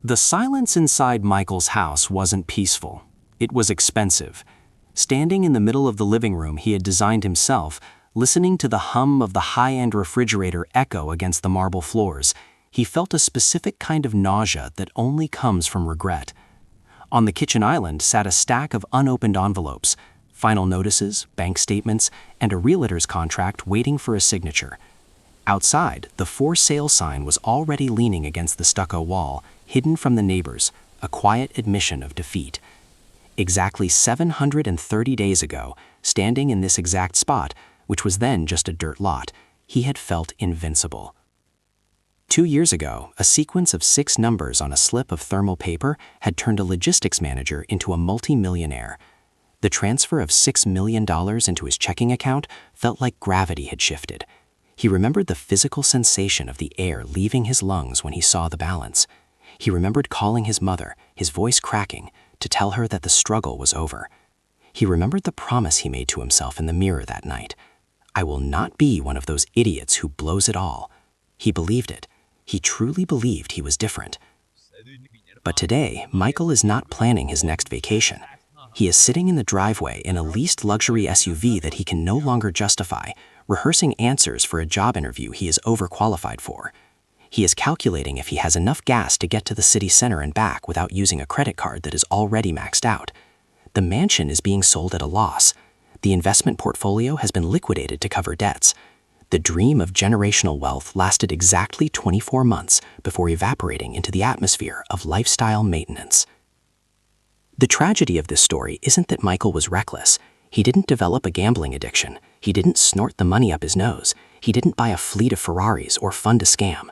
The silence inside Michael's house wasn't peaceful. It was expensive. Standing in the middle of the living room he had designed himself, listening to the hum of the high-end refrigerator echo against the marble floors, he felt a specific kind of nausea that only comes from regret. On the kitchen island sat a stack of unopened envelopes, final notices, bank statements, and a realtor's contract waiting for a signature. Outside, the for sale sign was already leaning against the stucco wall, hidden from the neighbors, a quiet admission of defeat. Exactly 730 days ago, standing in this exact spot, which was then just a dirt lot, he had felt invincible. 2 years ago, a sequence of 6 numbers on a slip of thermal paper had turned a logistics manager into a multi-millionaire. The transfer of $6 million into his checking account felt like gravity had shifted. He remembered the physical sensation of the air leaving his lungs when he saw the balance. He remembered calling his mother, his voice cracking, to tell her that the struggle was over. He remembered the promise he made to himself in the mirror that night. I will not be one of those idiots who blows it all. He believed it. He truly believed he was different. But today, Michael is not planning his next vacation. He is sitting in the driveway in a leased luxury SUV that he can no longer justify, rehearsing answers for a job interview he is overqualified for. He is calculating if he has enough gas to get to the city center and back without using a credit card that is already maxed out. The mansion is being sold at a loss. The investment portfolio has been liquidated to cover debts. The dream of generational wealth lasted exactly 24 months before evaporating into the atmosphere of lifestyle maintenance. The tragedy of this story isn't that Michael was reckless. He didn't develop a gambling addiction. He didn't snort the money up his nose. He didn't buy a fleet of Ferraris or fund a scam.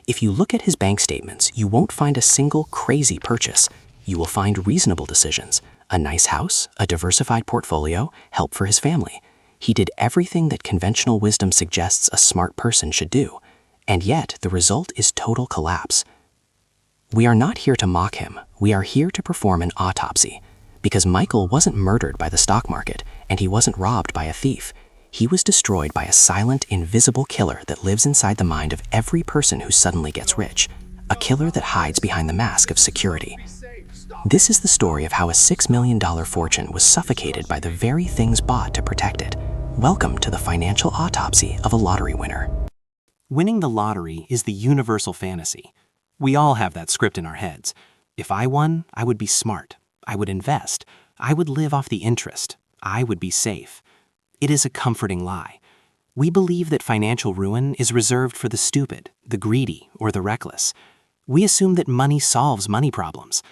If you look at his bank statements, you won't find a single crazy purchase. You will find reasonable decisions: a nice house, a diversified portfolio, help for his family. He did everything that conventional wisdom suggests a smart person should do. And yet, the result is total collapse. We are not here to mock him. We are here to perform an autopsy. Because Michael wasn't murdered by the stock market, and he wasn't robbed by a thief. He was destroyed by a silent, invisible killer that lives inside the mind of every person who suddenly gets rich. A killer that hides behind the mask of security. This is the story of how a $6 million fortune was suffocated by the very things bought to protect it. Welcome to the financial autopsy of a lottery winner. Winning the lottery is the universal fantasy. We all have that script in our heads. If I won, I would be smart. I would invest. I would live off the interest. I would be safe. It is a comforting lie. We believe that financial ruin is reserved for the stupid, the greedy, or the reckless. We assume that money solves money problems.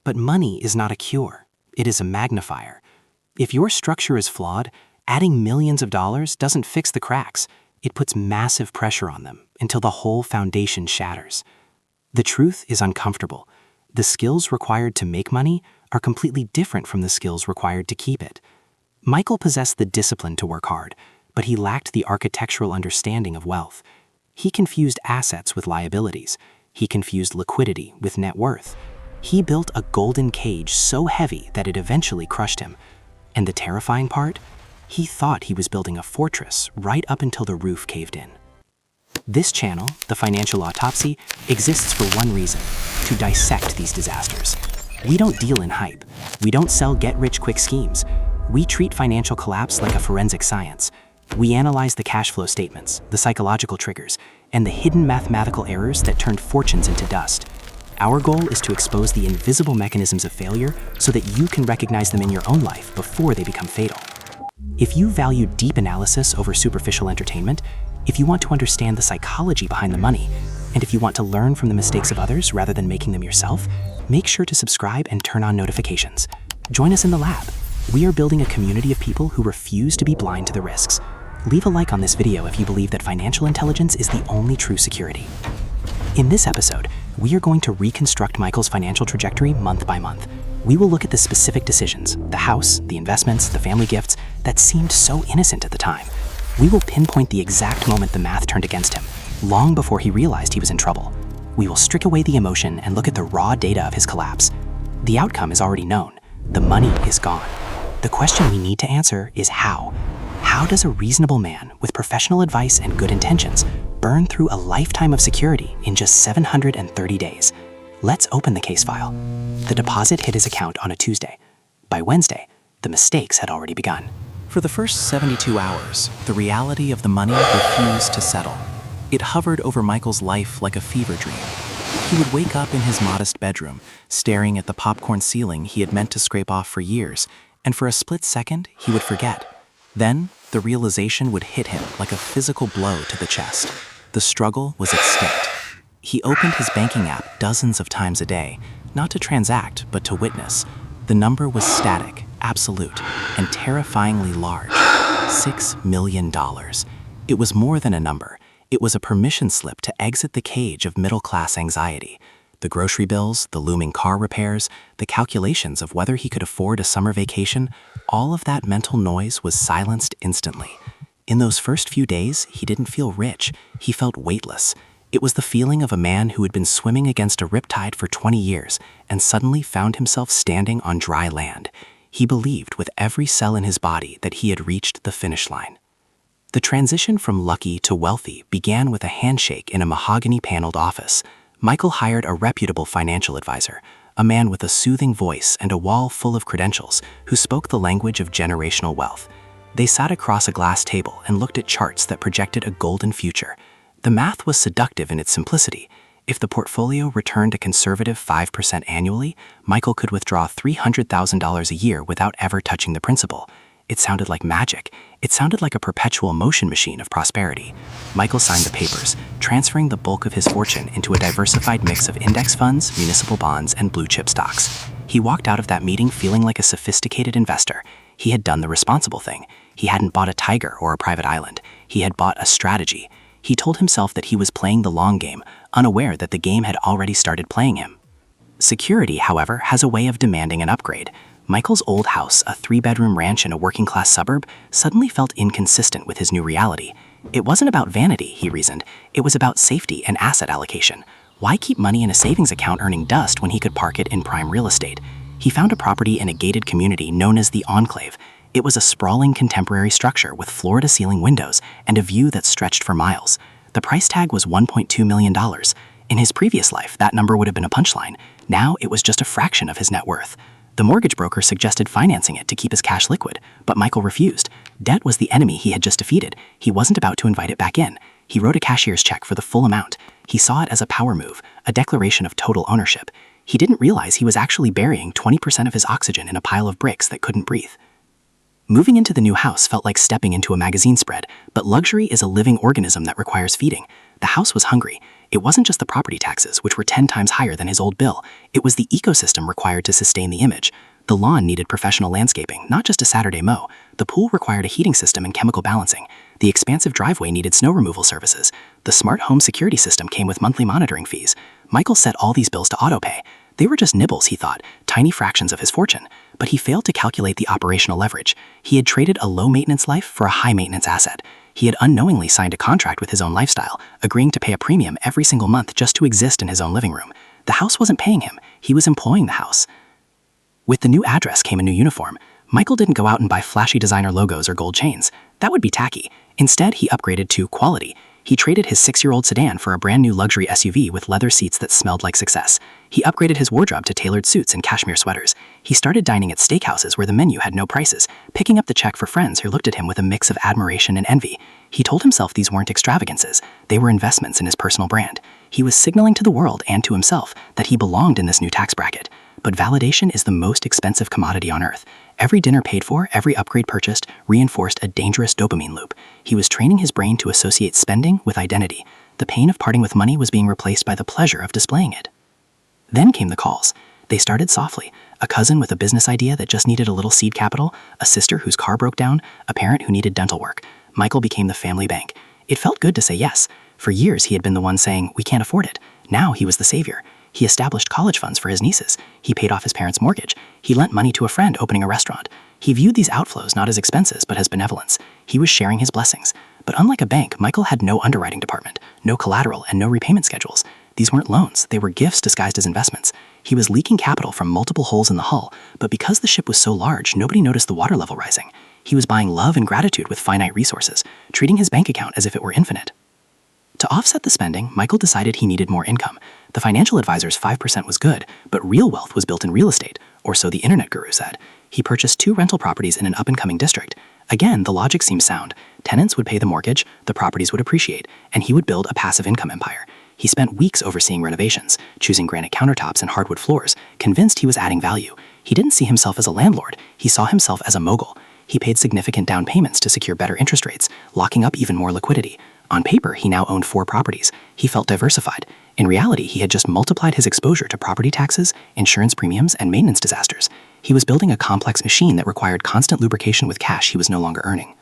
But money is not a cure. It is a magnifier. If your structure is flawed, adding millions of dollars doesn't fix the cracks. It puts massive pressure on them until the whole foundation shatters. The truth is uncomfortable. The skills required to make money are completely different from the skills required to keep it. Michael possessed the discipline to work hard, but he lacked the architectural understanding of wealth. He confused assets with liabilities. He confused liquidity with net worth. He built a golden cage so heavy that it eventually crushed him. And the terrifying part? He thought he was building a fortress right up until the roof caved in. This channel, the Financial Autopsy, exists for one reason: to dissect these disasters. We don't deal in hype. We don't sell get-rich-quick schemes. We treat financial collapse like a forensic science. We analyze the cash flow statements, the psychological triggers, and the hidden mathematical errors that turned fortunes into dust. Our goal is to expose the invisible mechanisms of failure so that you can recognize them in your own life before they become fatal. If you value deep analysis over superficial entertainment, if you want to understand the psychology behind the money, and if you want to learn from the mistakes of others rather than making them yourself, make sure to subscribe and turn on notifications. Join us in the lab. We are building a community of people who refuse to be blind to the risks. Leave a like on this video if you believe that financial intelligence is the only true security. In this episode, we are going to reconstruct Michael's financial trajectory month by month. We will look at the specific decisions, the house, the investments, the family gifts, that seemed so innocent at the time. We will pinpoint the exact moment the math turned against him, long before he realized he was in trouble. We will strip away the emotion and look at the raw data of his collapse. The outcome is already known. The money is gone. The question we need to answer is how. How does a reasonable man with professional advice and good intentions burn through a lifetime of security in just 730 days? Let's open the case file. The deposit hit his account on a Tuesday. By Wednesday, the mistakes had already begun. For the first 72 hours, the reality of the money refused to settle. It hovered over Michael's life like a fever dream. He would wake up in his modest bedroom, staring at the popcorn ceiling he had meant to scrape off for years, and for a split second, he would forget. Then, the realization would hit him like a physical blow to the chest. The struggle was extinct. He opened his banking app dozens of times a day, not to transact, but to witness. The number was static, absolute, and terrifyingly large. $6 million. It was more than a number. It was a permission slip to exit the cage of middle-class anxiety. The grocery bills, the looming car repairs, the calculations of whether he could afford a summer vacation, all of that mental noise was silenced instantly. In those first few days, he didn't feel rich. He felt weightless. It was the feeling of a man who had been swimming against a riptide for 20 years and suddenly found himself standing on dry land. He believed with every cell in his body that he had reached the finish line. The transition from lucky to wealthy began with a handshake in a mahogany-paneled office. Michael hired a reputable financial advisor, a man with a soothing voice and a wall full of credentials who spoke the language of generational wealth. They sat across a glass table and looked at charts that projected a golden future. The math was seductive in its simplicity. If the portfolio returned a conservative 5% annually, Michael could withdraw $300,000 a year without ever touching the principal. It sounded like magic. It sounded like a perpetual motion machine of prosperity. Michael signed the papers, transferring the bulk of his fortune into a diversified mix of index funds, municipal bonds, and blue-chip stocks. He walked out of that meeting feeling like a sophisticated investor. He had done the responsible thing. He hadn't bought a tiger or a private island. He had bought a strategy. He told himself that he was playing the long game, unaware that the game had already started playing him. Security, however, has a way of demanding an upgrade. Michael's old house, a 3-bedroom ranch in a working-class suburb, suddenly felt inconsistent with his new reality. It wasn't about vanity, he reasoned. It was about safety and asset allocation. Why keep money in a savings account earning dust when he could park it in prime real estate? He found a property in a gated community known as the Enclave. It was a sprawling contemporary structure with floor-to-ceiling windows and a view that stretched for miles. The price tag was $1.2 million. In his previous life, that number would have been a punchline. Now it was just a fraction of his net worth. The mortgage broker suggested financing it to keep his cash liquid, but Michael refused. Debt was the enemy he had just defeated. He wasn't about to invite it back in. He wrote a cashier's check for the full amount. He saw it as a power move, a declaration of total ownership. He didn't realize he was actually burying 20% of his oxygen in a pile of bricks that couldn't breathe. Moving into the new house felt like stepping into a magazine spread, but luxury is a living organism that requires feeding. The house was hungry. It wasn't just the property taxes, which were 10 times higher than his old bill. It was the ecosystem required to sustain the image. The lawn needed professional landscaping, not just a Saturday mow. The pool required a heating system and chemical balancing. The expansive driveway needed snow removal services. The smart home security system came with monthly monitoring fees. Michael set all these bills to autopay. They were just nibbles, he thought, tiny fractions of his fortune. But he failed to calculate the operational leverage. He had traded a low-maintenance life for a high-maintenance asset. He had unknowingly signed a contract with his own lifestyle, agreeing to pay a premium every single month just to exist in his own living room. The house wasn't paying him. He was employing the house. With the new address came a new uniform. Michael didn't go out and buy flashy designer logos or gold chains. That would be tacky. Instead, he upgraded to quality. He traded his 6-year-old sedan for a brand new luxury SUV with leather seats that smelled like success. He upgraded his wardrobe to tailored suits and cashmere sweaters. He started dining at steakhouses where the menu had no prices, picking up the check for friends who looked at him with a mix of admiration and envy. He told himself these weren't extravagances. They were investments in his personal brand. He was signaling to the world and to himself that he belonged in this new tax bracket. But validation is the most expensive commodity on earth. Every dinner paid for, every upgrade purchased, reinforced a dangerous dopamine loop. He was training his brain to associate spending with identity. The pain of parting with money was being replaced by the pleasure of displaying it. Then came the calls. They started softly. A cousin with a business idea that just needed a little seed capital, a sister whose car broke down, a parent who needed dental work. Michael became the family bank. It felt good to say yes. For years, he had been the one saying, "We can't afford it." Now he was the savior. He established college funds for his nieces. He paid off his parents' mortgage. He lent money to a friend opening a restaurant. He viewed these outflows not as expenses, but as benevolence. He was sharing his blessings. But unlike a bank, Michael had no underwriting department, no collateral, and no repayment schedules. These weren't loans. They were gifts disguised as investments. He was leaking capital from multiple holes in the hull, but because the ship was so large, nobody noticed the water level rising. He was buying love and gratitude with finite resources, treating his bank account as if it were infinite. To offset the spending, Michael decided he needed more income. The financial advisor's 5% was good, but real wealth was built in real estate, or so the internet guru said. He purchased 2 rental properties in an up-and-coming district. Again, the logic seemed sound. Tenants would pay the mortgage, the properties would appreciate, and he would build a passive income empire. He spent weeks overseeing renovations, choosing granite countertops and hardwood floors, convinced he was adding value. He didn't see himself as a landlord. He saw himself as a mogul. He paid significant down payments to secure better interest rates, locking up even more liquidity. On paper, he now owned 4 properties. He felt diversified. In reality, he had just multiplied his exposure to property taxes, insurance premiums, and maintenance disasters. He was building a complex machine that required constant lubrication with cash he was no longer earning.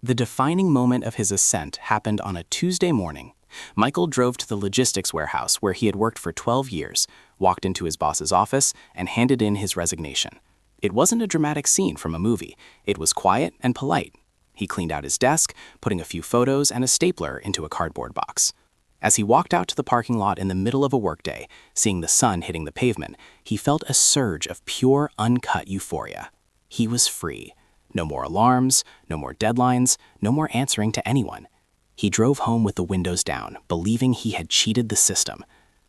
The defining moment of his ascent happened on a Tuesday morning. Michael drove to the logistics warehouse where he had worked for 12 years, walked into his boss's office, and handed in his resignation. It wasn't a dramatic scene from a movie. It was quiet and polite. He cleaned out his desk, putting a few photos and a stapler into a cardboard box. As he walked out to the parking lot in the middle of a workday, seeing the sun hitting the pavement, he felt a surge of pure, uncut euphoria. He was free. No more alarms, no more deadlines, no more answering to anyone. He drove home with the windows down, believing he had cheated the system.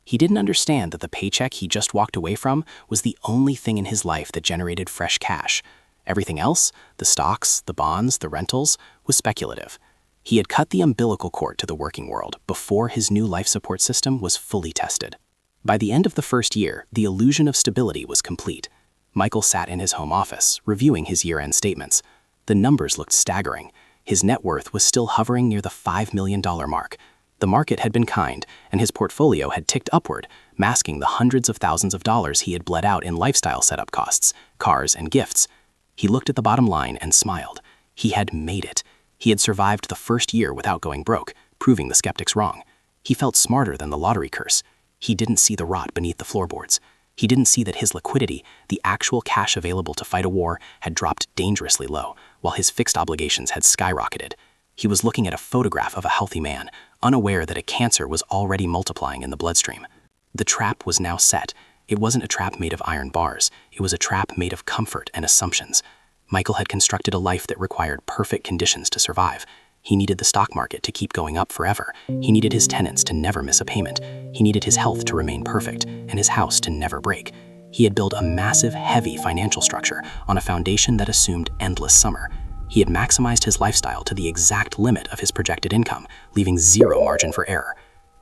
He didn't understand that the paycheck he just walked away from was the only thing in his life that generated fresh cash. Everything else, the stocks, the bonds, the rentals, was speculative. He had cut the umbilical cord to the working world before his new life support system was fully tested. By the end of the first year, the illusion of stability was complete. Michael sat in his home office, reviewing his year-end statements. The numbers looked staggering. His net worth was still hovering near the $5 million mark. The market had been kind, and his portfolio had ticked upward, masking the hundreds of thousands of dollars he had bled out in lifestyle setup costs, cars, and gifts. He looked at the bottom line and smiled. He had made it. He had survived the first year without going broke, proving the skeptics wrong. He felt smarter than the lottery curse. He didn't see the rot beneath the floorboards. He didn't see that his liquidity, the actual cash available to fight a war, had dropped dangerously low, while his fixed obligations had skyrocketed. He was looking at a photograph of a healthy man, unaware that a cancer was already multiplying in the bloodstream. The trap was now set. It wasn't a trap made of iron bars. It was a trap made of comfort and assumptions. Michael had constructed a life that required perfect conditions to survive. He needed the stock market to keep going up forever. He needed his tenants to never miss a payment. He needed his health to remain perfect and his house to never break. He had built a massive, heavy financial structure on a foundation that assumed endless summer. He had maximized his lifestyle to the exact limit of his projected income, leaving zero margin for error.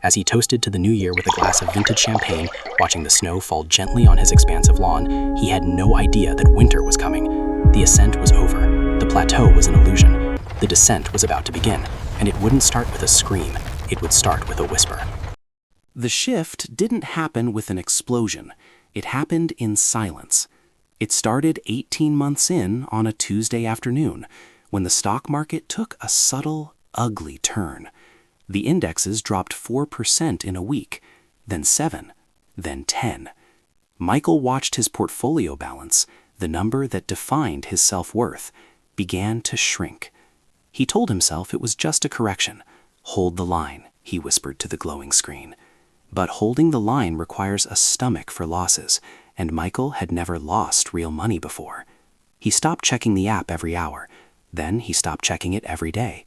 As he toasted to the new year with a glass of vintage champagne, watching the snow fall gently on his expansive lawn, he had no idea that winter was coming. The ascent was over. The plateau was an illusion. The descent was about to begin, and it wouldn't start with a scream. It would start with a whisper. The shift didn't happen with an explosion. It happened in silence. It started 18 months in on a Tuesday afternoon, when the stock market took a subtle, ugly turn. The indexes dropped 4% in a week, then 7, then 10. Michael watched his portfolio balance, the number that defined his self-worth, began to shrink. He told himself it was just a correction. Hold the line, he whispered to the glowing screen. But holding the line requires a stomach for losses, and Michael had never lost real money before. He stopped checking the app every hour. Then he stopped checking it every day.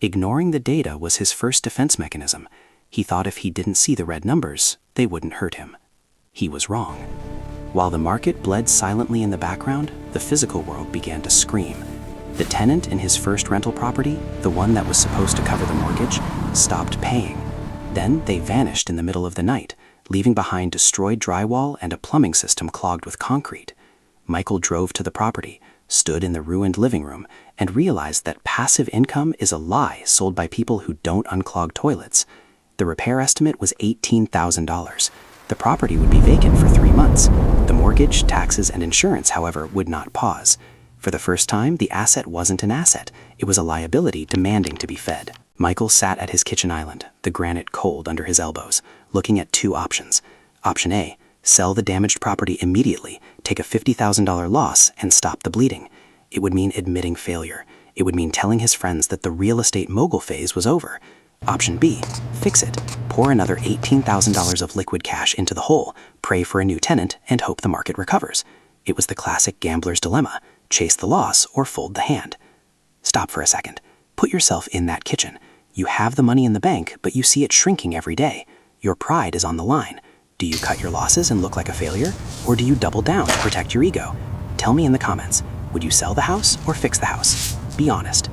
Ignoring the data was his first defense mechanism. He thought if he didn't see the red numbers, they wouldn't hurt him. He was wrong. While the market bled silently in the background, the physical world began to scream. The tenant in his first rental property, the one that was supposed to cover the mortgage, stopped paying. Then they vanished in the middle of the night, leaving behind destroyed drywall and a plumbing system clogged with concrete. Michael drove to the property, stood in the ruined living room, and realized that passive income is a lie sold by people who don't unclog toilets. The repair estimate was $18,000. The property would be vacant for 3 months. The mortgage, taxes, and insurance, however, would not pause. For the first time, the asset wasn't an asset. It was a liability demanding to be fed. Michael sat at his kitchen island, the granite cold under his elbows, looking at 2 options. Option A, sell the damaged property immediately, take a $50,000 loss, and stop the bleeding. It would mean admitting failure. It would mean telling his friends that the real estate mogul phase was over. Option B, fix it. Pour another $18,000 of liquid cash into the hole, pray for a new tenant, and hope the market recovers. It was the classic gambler's dilemma: chase the loss or fold the hand. Stop for a second. Put yourself in that kitchen. You have the money in the bank, but you see it shrinking every day. Your pride is on the line. Do you cut your losses and look like a failure? Or do you double down to protect your ego? Tell me in the comments, would you sell the house or fix the house? Be honest.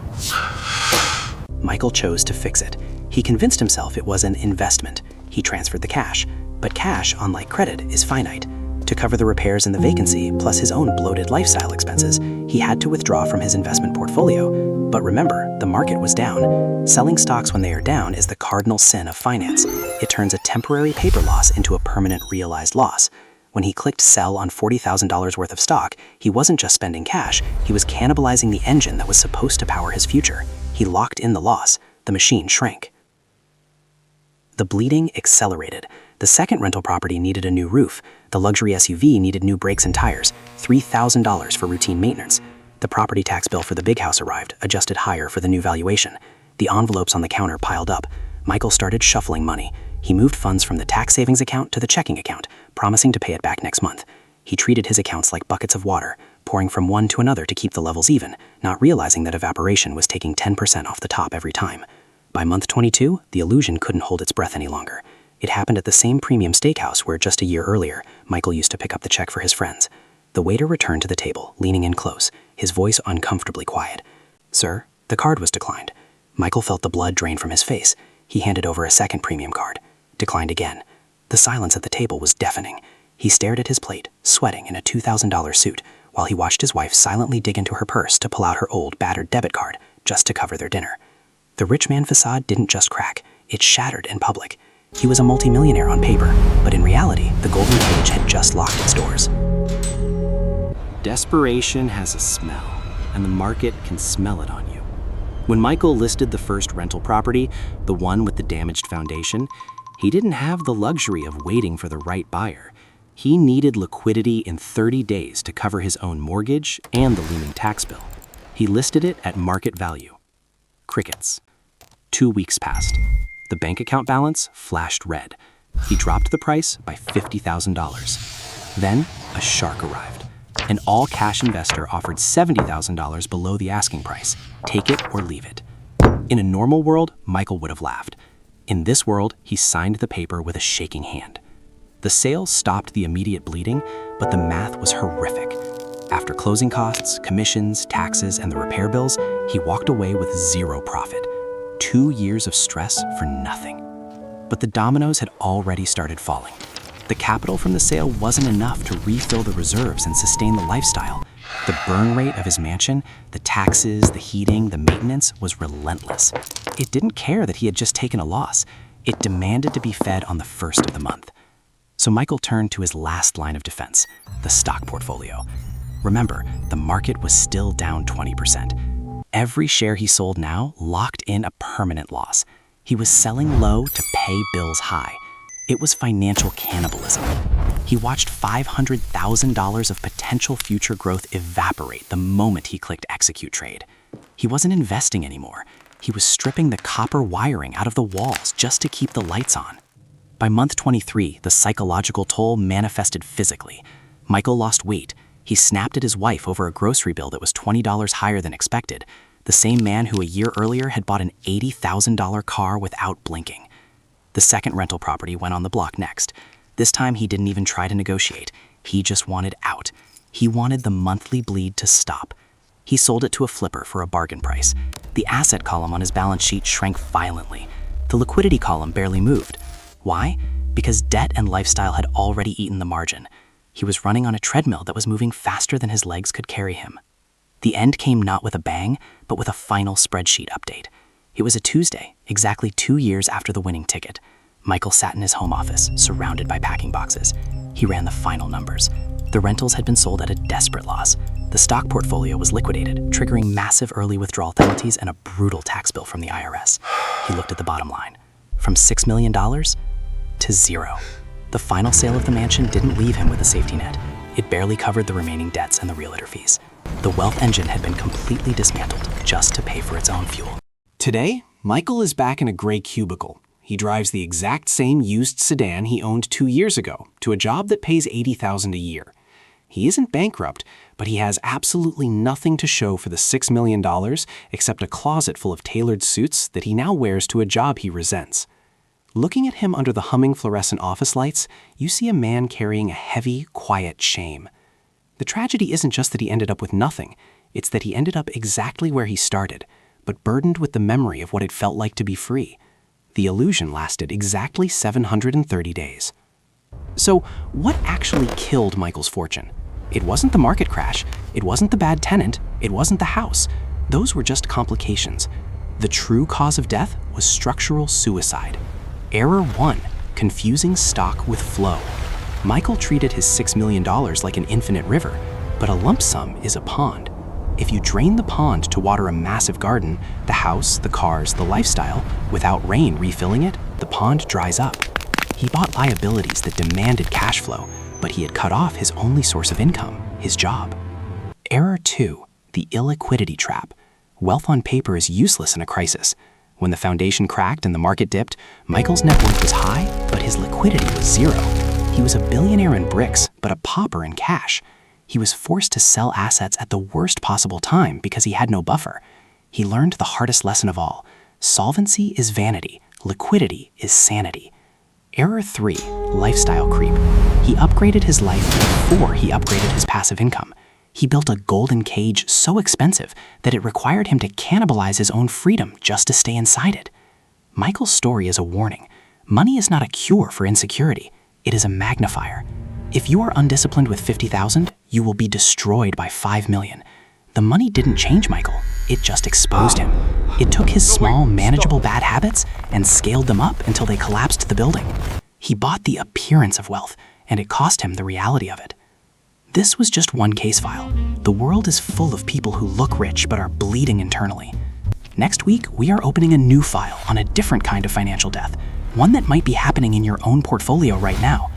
Michael chose to fix it. He convinced himself it was an investment. He transferred the cash. But cash, unlike credit, is finite. To cover the repairs and the vacancy, plus his own bloated lifestyle expenses, he had to withdraw from his investment portfolio. But remember, the market was down. Selling stocks when they are down is the cardinal sin of finance. It turns a temporary paper loss into a permanent realized loss. When he clicked sell on $40,000 worth of stock, he wasn't just spending cash, he was cannibalizing the engine that was supposed to power his future. He locked in the loss. The machine shrank. The bleeding accelerated. The second rental property needed a new roof. The luxury SUV needed new brakes and tires, $3,000 for routine maintenance. The property tax bill for the big house arrived, adjusted higher for the new valuation. The envelopes on the counter piled up. Michael started shuffling money. He moved funds from the tax savings account to the checking account, promising to pay it back next month. He treated his accounts like buckets of water, pouring from one to another to keep the levels even, not realizing that evaporation was taking 10% off the top every time. By month 22, the illusion couldn't hold its breath any longer. It happened at the same premium steakhouse where just a year earlier, Michael used to pick up the check for his friends. The waiter returned to the table, leaning in close, his voice uncomfortably quiet. "Sir, the card was declined." Michael felt the blood drain from his face. He handed over a second premium card. Declined again. The silence at the table was deafening. He stared at his plate, sweating in a $2,000 suit, while he watched his wife silently dig into her purse to pull out her old, battered debit card, just to cover their dinner. The rich man facade didn't just crack, it shattered in public. He was a multimillionaire on paper, but in reality, the golden cage had just locked its doors. Desperation has a smell, and the market can smell it on you. When Michael listed the first rental property, the one with the damaged foundation, he didn't have the luxury of waiting for the right buyer. He needed liquidity in 30 days to cover his own mortgage and the looming tax bill. He listed it at market value. Crickets. 2 weeks passed. The bank account balance flashed red. He dropped the price by $50,000. Then, a shark arrived. An all-cash investor offered $70,000 below the asking price. Take it or leave it. In a normal world, Michael would have laughed. In this world, he signed the paper with a shaking hand. The sale stopped the immediate bleeding, but the math was horrific. After closing costs, commissions, taxes, and the repair bills, he walked away with zero profit. 2 years of stress for nothing. But the dominoes had already started falling. The capital from the sale wasn't enough to refill the reserves and sustain the lifestyle. The burn rate of his mansion, the taxes, the heating, the maintenance was relentless. It didn't care that he had just taken a loss. It demanded to be fed on the first of the month. So Michael turned to his last line of defense, the stock portfolio. Remember, the market was still down 20%. Every share he sold now locked in a permanent loss. He was selling low to pay bills high. It was financial cannibalism. He watched $500,000 of potential future growth evaporate the moment he clicked execute trade. He wasn't investing anymore. He was stripping the copper wiring out of the walls just to keep the lights on. By month 23, the psychological toll manifested physically. Michael lost weight. He snapped at his wife over a grocery bill that was $20 higher than expected. The same man who a year earlier had bought an $80,000 car without blinking. The second rental property went on the block next. This time he didn't even try to negotiate. He just wanted out. He wanted the monthly bleed to stop. He sold it to a flipper for a bargain price. The asset column on his balance sheet shrank violently. The liquidity column barely moved. Why? Because debt and lifestyle had already eaten the margin. He was running on a treadmill that was moving faster than his legs could carry him. The end came not with a bang, but with a final spreadsheet update. It was a Tuesday, exactly 2 years after the winning ticket. Michael sat in his home office, surrounded by packing boxes. He ran the final numbers. The rentals had been sold at a desperate loss. The stock portfolio was liquidated, triggering massive early withdrawal penalties and a brutal tax bill from the IRS. He looked at the bottom line. From $6 million to zero. The final sale of the mansion didn't leave him with a safety net. It barely covered the remaining debts and the realtor fees. The wealth engine had been completely dismantled just to pay for its own fuel. Today, Michael is back in a gray cubicle. He drives the exact same used sedan he owned 2 years ago to a job that pays $80,000 a year. He isn't bankrupt, but he has absolutely nothing to show for the $6 million except a closet full of tailored suits that he now wears to a job he resents. Looking at him under the humming fluorescent office lights, you see a man carrying a heavy, quiet shame. The tragedy isn't just that he ended up with nothing, it's that he ended up exactly where he started, but burdened with the memory of what it felt like to be free. The illusion lasted exactly 730 days. So, what actually killed Michael's fortune? It wasn't the market crash, it wasn't the bad tenant, it wasn't the house. Those were just complications. The true cause of death was structural suicide. Error 1, confusing stock with flow. Michael treated his $6 million like an infinite river, but a lump sum is a pond. If you drain the pond to water a massive garden, the house, the cars, the lifestyle, without rain refilling it, the pond dries up. He bought liabilities that demanded cash flow, but he had cut off his only source of income, his job. Error 2, the illiquidity trap. Wealth on paper is useless in a crisis. When the foundation cracked and the market dipped, Michael's net worth was high, but his liquidity was zero. He was a billionaire in bricks, but a pauper in cash. He was forced to sell assets at the worst possible time because he had no buffer. He learned the hardest lesson of all. Solvency is vanity. Liquidity is sanity. Error 3, lifestyle creep. He upgraded his life before he upgraded his passive income. He built a golden cage so expensive that it required him to cannibalize his own freedom just to stay inside it. Michael's story is a warning. Money is not a cure for insecurity. It is a magnifier. If you are undisciplined with 50,000, you will be destroyed by 5 million. The money didn't change Michael, it just exposed him. It took his small, manageable bad habits and scaled them up until they collapsed the building. He bought the appearance of wealth, and it cost him the reality of it. This was just one case file. The world is full of people who look rich but are bleeding internally. Next week, we are opening a new file on a different kind of financial death, one that might be happening in your own portfolio right now.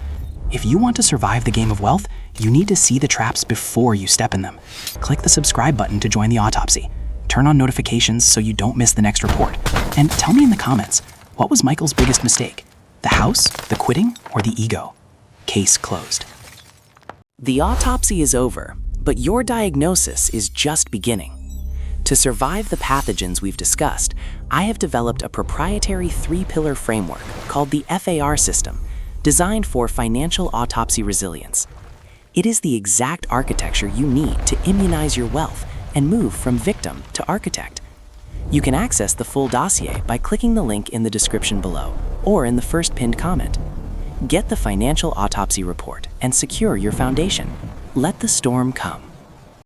If you want to survive the game of wealth, you need to see the traps before you step in them. Click the subscribe button to join the autopsy. Turn on notifications so you don't miss the next report. And tell me in the comments, what was Michael's biggest mistake? The house, the quitting, or the ego? Case closed. The autopsy is over, but your diagnosis is just beginning. To survive the pathogens we've discussed, I have developed a proprietary 3-pillar framework called the F.A.R. system, designed for financial autopsy resilience. It is the exact architecture you need to immunize your wealth and move from victim to architect. You can access the full dossier by clicking the link in the description below or in the first pinned comment. Get the Financial Autopsy Report and secure your foundation. Let the storm come.